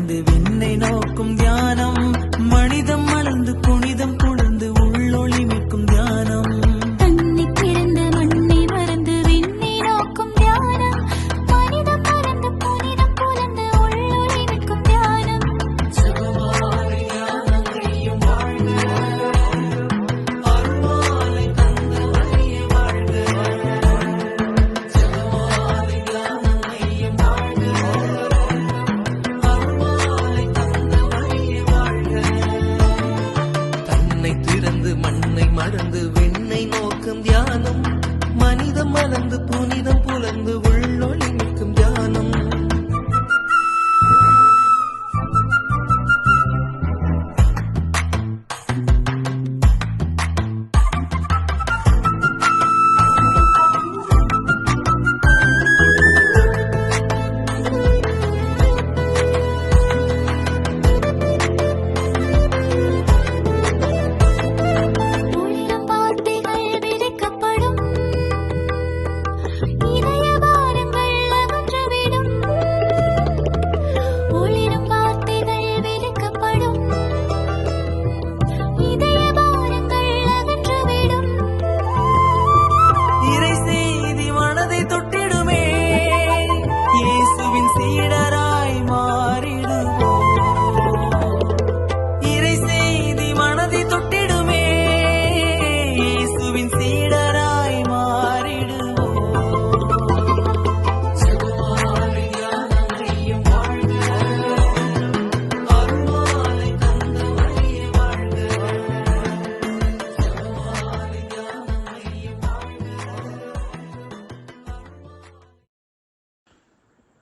மறந்து விண்ணை நோக்கும் தியானம், மனிதம் மலர்ந்து புனிதம் குளிர்ந்து உள்ளொளி மிக்கும் தியானம். மறந்து விண்ணை நோக்கும் தியானம், மனிதம் மலர்ந்து புனிதம் புலர்ந்து உள்ளொளி மிக்கும் தியானம்.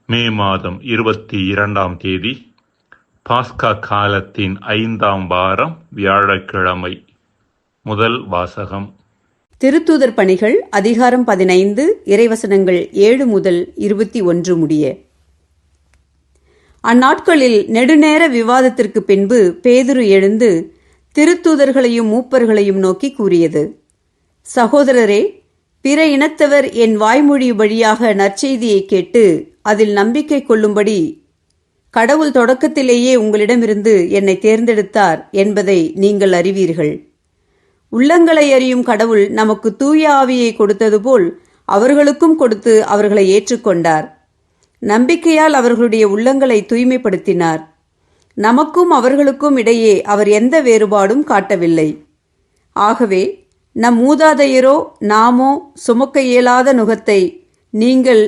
மே மாதம் 22ஆம் தேதி, பாஸ்கா காலத்தின் 5ஆம் வாரம், வியாழக்கிழமை. முதல் வாசகம். திருத்தூதர் பணிகள் அதிகாரம் 15, இறைவசனங்கள் 7 முதல் 21 முடிய. அந்நாட்களில் நெடுநேர விவாதத்திற்கு பின்பு பேதுரு எழுந்து திருத்தூதர்களையும் மூப்பர்களையும் நோக்கி கூறியது: சகோதரரே, பிற இனத்தவர் என் வாய்மொழி வழியாக நற்செய்தியை கேட்டு அதில் நம்பிக்கை கொள்ளும்படி கடவுள் தொடக்கத்திலேயே உங்களிடமிருந்து என்னை தேர்ந்தெடுத்தார் என்பதை நீங்கள் அறிவீர்கள். உள்ளங்களை அறியும் கடவுள் நமக்கு தூய ஆவியை கொடுத்தது போல் அவர்களுக்கும் கொடுத்து அவர்களை ஏற்றுக்கொண்டார். நம்பிக்கையால் அவர்களுடைய உள்ளங்களை தூய்மைப்படுத்தினார். நமக்கும் அவர்களுக்கும் இடையே அவர் எந்த வேறுபாடும் காட்டவில்லை. ஆகவே நம் மூதாதையரோ நாமோ சுமக்க இயலாத நுகத்தை நீங்கள்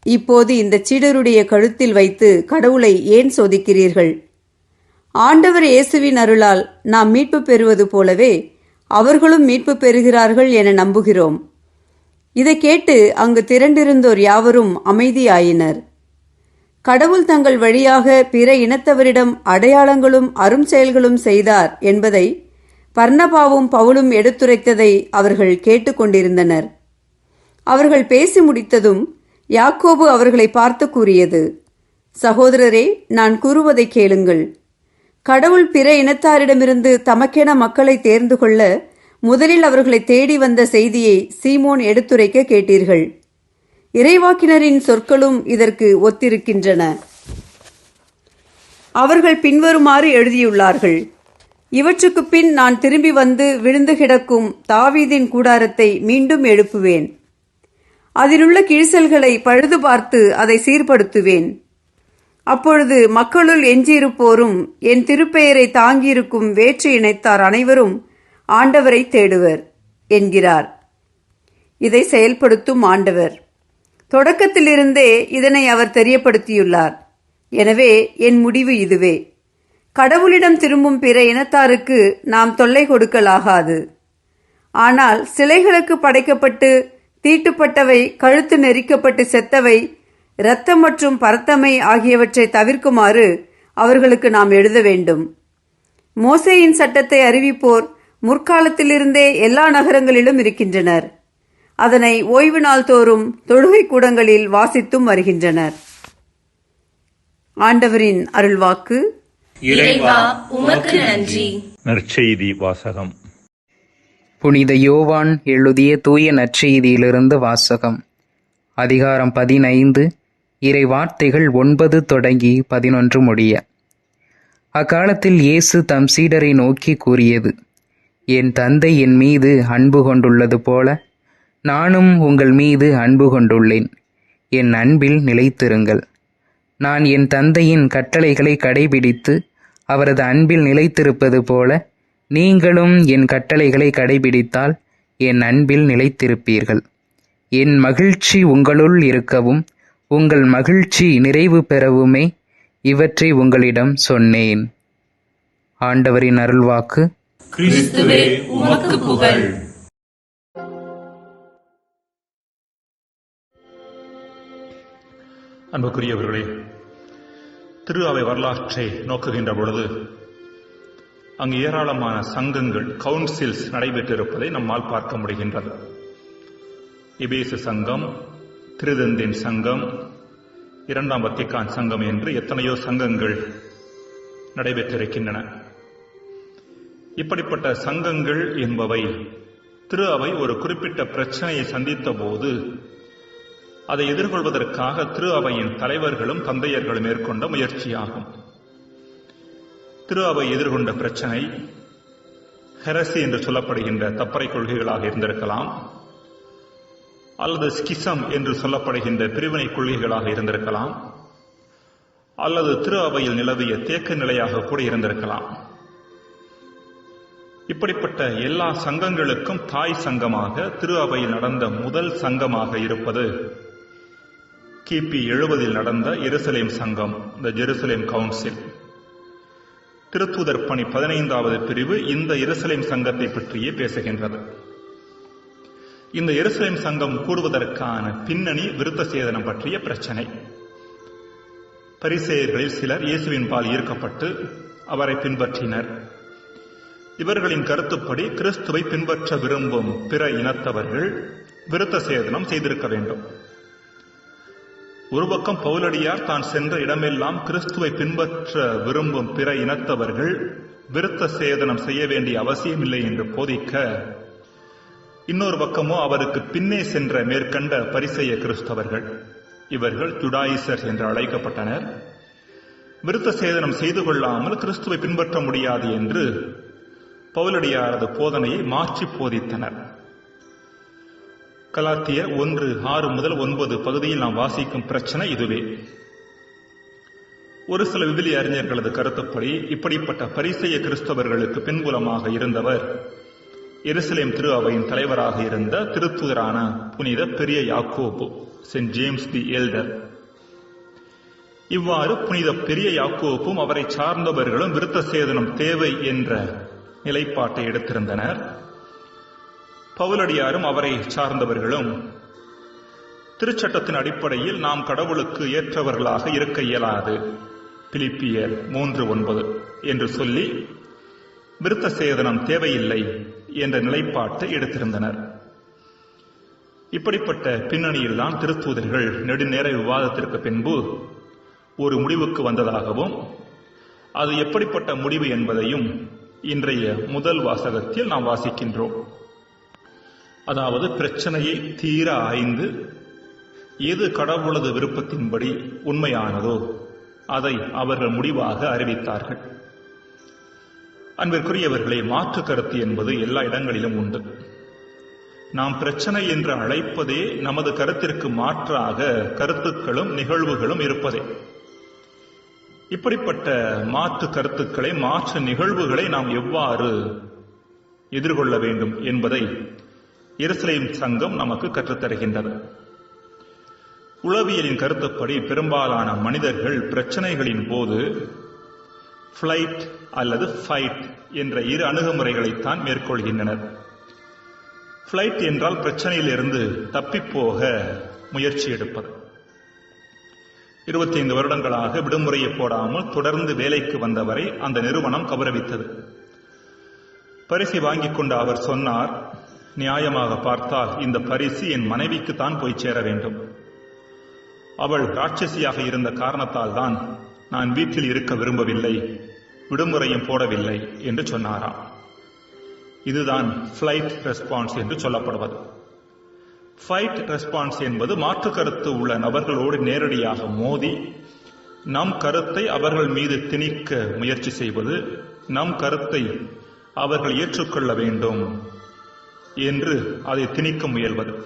இப்போது இந்த சீடருடைய கழுத்தில் வைத்து கடவுளை ஏன் சோதிக்கிறீர்கள்? ஆண்டவர் இயேசுவின் அருளால் நாம் மீட்பு பெறுவது போலவே அவர்களும் மீட்பு பெறுகிறார்கள் என நம்புகிறோம். இதை கேட்டு அங்கு திரண்டிருந்தோர் யாவரும் அமைதியாயினர். கடவுள் தங்கள் வழியாக பிற இனத்தவரிடம் அடையாளங்களும் அரும் செயல்களும் செய்தார் என்பதை பர்னபாவும் பவுலும் எடுத்துரைத்ததை அவர்கள் கேட்டுக்கொண்டிருந்தனர். அவர்கள் பேசி முடித்ததும் யாக்கோபு அவர்களை பார்த்து கூறியது: சகோதரரே, நான் கூறுவதை கேளுங்கள். கடவுள் பிற இனத்தாரிடமிருந்து தமக்கென மக்களை தேர்ந்து கொள்ள முதலில் அவர்களை தேடி வந்த செய்தியை சீமோன் எடுத்துரைக்க கேட்டீர்கள். இறைவாக்கினரின் சொற்களும் இதற்கு ஒத்திருக்கின்றன. அவர்கள் பின்வருமாறு எழுதியுள்ளார்கள்: இவற்றுக்கு பின் நான் திரும்பி வந்து விழுந்து கிடக்கும் தாவீதின் கூடாரத்தை மீண்டும் எழுப்புவேன். அதிலுள்ள கிழிசல்களை பழுது பார்த்து அதை சீர்படுத்துவேன். அப்பொழுது மக்களுள் எஞ்சியிருப்போரும் என் திருப்பெயரை தாங்கியிருக்கும் வேற்று இனத்தார் அனைவரும் ஆண்டவரை தேடுவர் என்கிறார். இதை செயல்படுத்தும் ஆண்டவர். தொடக்கத்திலிருந்தே இதனை அவர் தெரியப்படுத்தியுள்ளார். எனவே என் முடிவு இதுவே: கடவுளிடம் திரும்பும் பிற இனத்தாருக்கு நாம் தொல்லை கொடுக்கலாகாது. ஆனால் சிலைகளுக்கு படைக்கப்பட்டு தீட்டுப்பட்டவை, கழுத்து நெரிக்கப்பட்டு செத்தவை, இரத்தம் மற்றும் பரத்தமை ஆகியவற்றை தவிர்க்குமாறு அவர்களுக்கு நாம் எழுத வேண்டும். மோசேயின் சட்டத்தை அறிவிப்போர் முற்காலத்திலிருந்தே எல்லா நகரங்களிலும் இருக்கின்றனர். அதனை ஓய்வு நாள் தோறும் தொழுகை கூடங்களில் வாசித்தும் வருகின்றனர். ஆண்டவரின் அருள்வாக்கு. இறைவா, உமக்கு நன்றி. நற்செய்தி வாசகம். புனித யோவான் எழுதிய தூய நற்செய்தியிலிருந்து வாசகம். அதிகாரம் 15, இறை வார்த்தைகள் 9 தொடங்கி 11 முடிய. அக்காலத்தில் இயேசு தம் சீடரை நோக்கி கூறியது, என் தந்தை என் மீது அன்பு கொண்டுள்ளது போல நானும் உங்கள் மீது அன்பு கொண்டுள்ளேன். என் அன்பில் நிலைத்திருங்கள். நான் என் தந்தையின் கட்டளைகளை கடைபிடித்து அவரது அன்பில் நிலைத்திருப்பது போல நீங்களும் என் கட்டளைகளை கடைபிடித்தால் என் அன்பில் நிலைத்திருப்பீர்கள். என் மகிழ்ச்சி உங்களுள் இருக்கவும் உங்கள் மகிழ்ச்சி நிறைவு பெறவுமே இவற்றை உங்களிடம் சொன்னேன். ஆண்டவரின் அருள்வாக்கு. கிறிஸ்துவே உமக்கு புகழ். அன்புக்குரியவர்களே, திரு அவை வரலாற்றை நோக்குகின்ற பொழுது அங்கு ஏராளமான சங்கங்கள், கவுன்சில்ஸ் நடைபெற்றிருப்பதை நம்மால் பார்க்க முடிகின்றது. எபேசு சங்கம், திருதந்தின் சங்கம், இரண்டாம் வத்திக்கான் சங்கம் என்று எத்தனையோ சங்கங்கள் நடைபெற்றிருக்கின்றன. இப்படிப்பட்ட சங்கங்கள் என்பவை திரு அவை ஒரு குறிப்பிட்ட பிரச்சனையை சந்தித்த போது அதை எதிர்கொள்வதற்காக திரு அவையின் தலைவர்களும் தந்தையர்களும் மேற்கொண்ட முயற்சியாகும். திரு அவை எதிர்கொண்ட பிரச்சனை ஹெரசி என்று சொல்லப்படுகின்ற தப்பறை கொள்கைகளாக இருந்திருக்கலாம், அல்லது ஸ்கிசம் என்று சொல்லப்படுகின்ற பிரிவினை கொள்கைகளாக இருந்திருக்கலாம், அல்லது திரு அவையில் நிலவிய தேக்க நிலையாக கூட இருந்திருக்கலாம். இப்படிப்பட்ட எல்லா சங்கங்களுக்கும் தாய் சங்கமாக திரு அவையில் நடந்த முதல் சங்கமாக இருப்பது கிபி 70 நடந்த எருசலேம் சங்கம், த ஜெருசலேம் கவுன்சில். திருத்தூதர் பணி 15வது பிரிவு இந்த எருசலேம் சங்கத்தை பற்றியே பேசுகின்றது. இந்த எருசலேம் சங்கம் கூடுவதற்கான பின்னணி விருத்த சேதனம் பற்றிய பிரச்சனை. பரிசேயர்களில் சிலர் இயேசுவின் பால் ஈர்க்கப்பட்டு அவரை பின்பற்றினர். இவர்களின் கருத்துப்படி கிறிஸ்துவை பின்பற்ற விரும்பும் பிற இனத்தவர்கள் விருத்த சேதனம் செய்திருக்க வேண்டும். ஒரு பக்கம் பவுலடியார் தான் சென்ற இடமெல்லாம் கிறிஸ்துவை பின்பற்ற விரும்பும் பிற இனத்தவர்கள் விருத்த சேதனம் செய்ய வேண்டிய அவசியமில்லை என்று போதிக்க, இன்னொரு பக்கமோ அவருக்கு பின்னே சென்ற மேற்கண்ட பரிசேய கிறிஸ்தவர்கள், இவர்கள் ஜுடாயிசர் என்று அழைக்கப்பட்டனர், விருத்த சேதனம் செய்து கொள்ளாமல் கிறிஸ்துவை பின்பற்ற முடியாது என்று பவுலடியாரது போதனையை மாற்றி போதித்தனர். கலாத்தியர் 1:6-9 பகுதியில் நாம் வாசிக்கும் பிரச்சனை இதுவே. ஒரு சில விவிலிய அறிஞர்களது கருத்துப்படி இப்படிப்பட்ட பரிசேய கிறிஸ்தவர்களுக்கு பின்புலமாக இருந்தவர் எருசலேம் திரு அவையின் தலைவராக இருந்த திருத்தூதரான புனித பெரிய யாக்கோபு, செயின்ட் ஜேம்ஸ் தி எல்டர். இவ்வாறு புனித பெரிய யாக்கோபும் அவரை சார்ந்தவர்களும் விருத்த சேதனம் தேவை என்ற நிலைப்பாட்டை எடுத்திருந்தனர். பவுலடியாரும் அவரை சார்ந்தவர்களும் திருச்சட்டத்தின் அடிப்படையில் நாம் கடவுளுக்கு ஏற்றவர்களாக இருக்க இயலாது, பிலிப்பியர் 3:9 என்று சொல்லி விருத்த சேதனம் தேவையில்லை என்ற நிலைப்பாட்டை எடுத்திருந்தனர். இப்படிப்பட்ட பின்னணியில்தான் திருத்தூதர்கள் நெடுநேர விவாதத்திற்கு பின்பு ஒரு முடிவுக்கு வந்ததாகவும், அது எப்படிப்பட்ட முடிவு என்பதையும் இன்றைய முதல் வாசகத்தில் நாம் வாசிக்கின்றோம். அதாவது, பிரச்சனையை தீர ஆய்ந்து எது கடவுளது விருப்பத்தின்படி உண்மையானதோ அதை அவர்கள் முடிவாக அறிவித்தார்கள். அன்பிற்குரியவர்களே, மாற்று கருத்து என்பது எல்லா இடங்களிலும் உண்டு. நாம் பிரச்சனை என்று அழைப்பதே நமது கருத்திற்கு மாற்றாக கருத்துக்களும் நிகழ்வுகளும் இருப்பதே. இப்படிப்பட்ட மாற்று கருத்துக்களை, மாற்று நிகழ்வுகளை நாம் எவ்வாறு எதிர்கொள்ள வேண்டும் என்பதை எருசலேம் சங்கம் நமக்கு கற்றுத்தருகின்றது. உளவியலின் கருத்துப்படி பெரும்பாலான மனிதர்கள் பிரச்சனைகளின் போது ஃபிளைட் அல்லது ஃபைட் என்ற இரு அணுகுமுறைகளைத்தான் மேற்கொள்கின்றனர். ஃபிளைட் என்றால் பிரச்சனையிலிருந்து தப்பிப்போக முயற்சி எடுப்பது. 25 வருடங்களாக விடுமுறையை போடாமல் தொடர்ந்து வேலைக்கு வந்தவரை அந்த நிறுவனம் கௌரவித்தது. பரிசை வாங்கிக் கொண்ட அவர் சொன்னார், நியாயமாக பார்த்தால் இந்த பரிசு என் மனைவிக்கு தான் போய் சேர வேண்டும். அவள் ராட்சசியாக இருந்த காரணத்தால் தான் நான் வீட்டில் இருக்க விரும்பவில்லை, விடுமுறையும் போடவில்லை என்று சொன்னாராம். இதுதான் ஃபிளைட் ரெஸ்பான்ஸ் என்று சொல்லப்படுவது. ஃபைட் ரெஸ்பான்ஸ் என்பது மாற்று கருத்து உள்ள நபர்களோடு நேரடியாக மோதி நம் கருத்தை அவர்கள் மீது திணிக்க முயற்சி செய்வது, நம் கருத்தை அவர்கள் ஏற்றுக்கொள்ள வேண்டும் என்று அதை திணிக்க முயல்வது,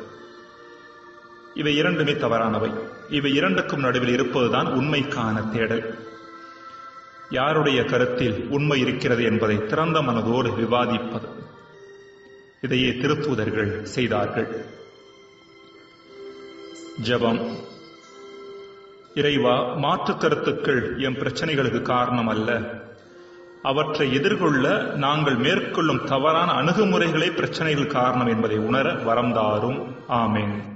இவை இரண்டுமே தவறானவை. இவை இரண்டுக்கும் நடுவில் இருப்பதுதான் உண்மைக்கான தேடல். யாருடைய கருத்தில் உண்மை இருக்கிறது என்பதை திறந்த மனதோடு விவாதிப்பது. இதையே திருத்தூதர்கள் செய்தார்கள். ஜெபம். இறைவா, மாற்று கருத்துக்கள் எம் பிரச்சனைகளுக்கு காரணம் அல்ல. அவற்றை எதிர்கொள்ள நாங்கள் மேற்கொள்ளும் தவறான அணுகுமுறைகளே பிரச்சனைகள் காரணம் என்பதை உணர வரம் தாரும். ஆமென்.